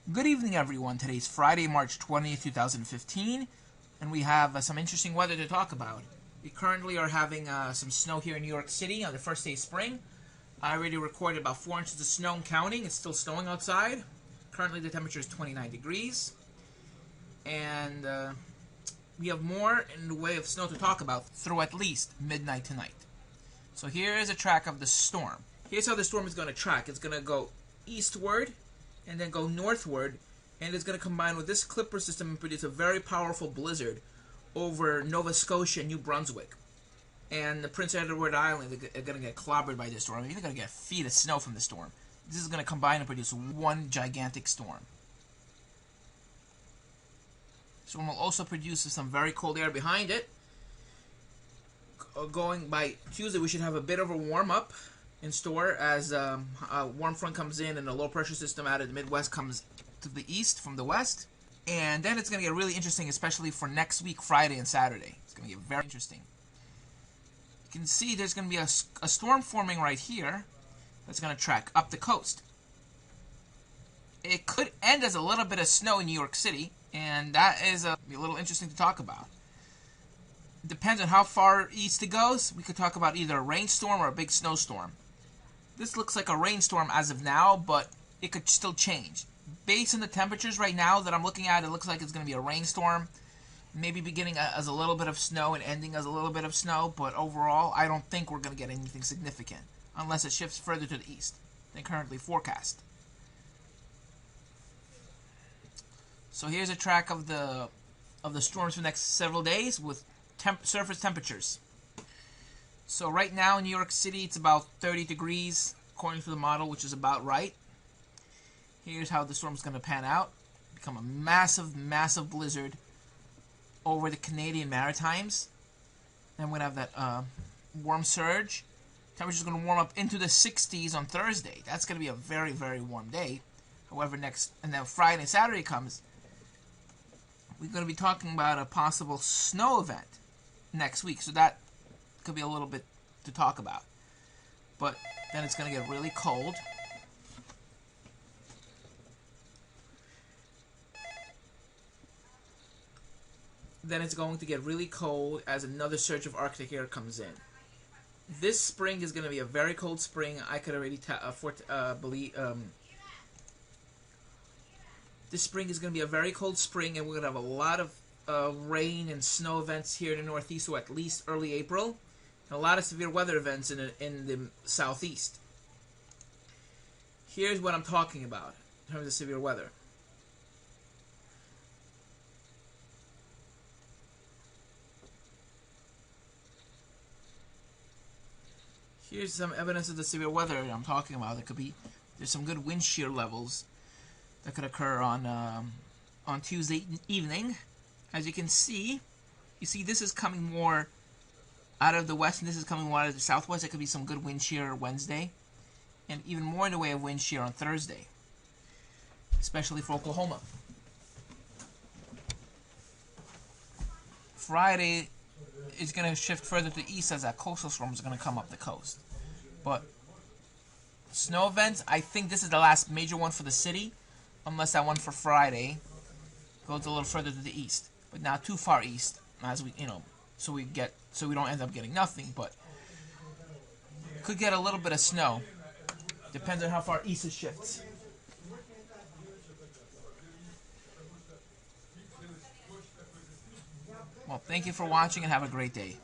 Good evening, everyone. Today's Friday, March 20th, 2015, and we have some interesting weather to talk about. We currently are having some snow here in New York City on the first day of spring. I already recorded about 4 inches of snow and counting. It's still snowing outside. Currently, the temperature is 29 degrees, and we have more in the way of snow to talk about through at least midnight tonight. So here is a track of the storm. Here's how the storm is going to track. It's going to go eastward and then go northward, and it's going to combine with this Clipper system and produce a very powerful blizzard over Nova Scotia and New Brunswick. And the Prince Edward Island are going to get clobbered by this storm. They're going to get feet of snow from the storm. This is going to combine and produce one gigantic storm. The storm will also produce some very cold air behind it. Going by Tuesday, we should have a bit of a warm-up in store as a warm front comes in and a low pressure system out of the Midwest comes to the east from the west. And then it's going to get really interesting, especially for next week, Friday and Saturday. It's going to get very interesting. You can see there's going to be a storm forming right here that's going to track up the coast. It could end as a little bit of snow in New York City, and that is a little interesting to talk about. Depends on how far east it goes. We could talk about either a rainstorm or a big snowstorm. This looks like a rainstorm as of now, but it could still change. Based on the temperatures right now that I'm looking at, it looks like it's going to be a rainstorm. Maybe beginning as a little bit of snow and ending as a little bit of snow, but overall, I don't think we're going to get anything significant unless it shifts further to the east than currently forecast. So here's a track of the storms for the next several days with surface temperatures. So right now in New York City, it's about 30 degrees, according to the model, which is about right. Here's how the storm's going to pan out. Become a massive, massive blizzard over the Canadian Maritimes. Then we're going to have that warm surge. Temperature's going to warm up into the 60s on Thursday. That's going to be a very, very warm day. However, and then Friday and Saturday comes, we're going to be talking about a possible snow event next week. So that could be a little bit to talk about. But then it's going to get really cold. Then it's going to get really cold as another surge of Arctic air comes in. This spring is going to be a very cold spring. I could already believe. This spring is going to be a very cold spring, and we're going to have a lot of rain and snow events here in the Northeast, so at least early April. And a lot of severe weather events in the Southeast. Here's what I'm talking about in terms of severe weather. Here's some evidence of the severe weather I'm talking about. There's some good wind shear levels that could occur on Tuesday evening. As you see this is coming more out of the west, and this is coming more out of the southwest. There could be some good wind shear Wednesday, and even more in the way of wind shear on Thursday, especially for Oklahoma. Friday is going to shift further to the east as that coastal storm is going to come up the coast. But snow events, I think this is the last major one for the city, unless that one for Friday goes a little further to the east, but not too far east, as so we don't end up getting nothing, but could get a little bit of snow. Depends on how far east it shifts. Well, thank you for watching and have a great day.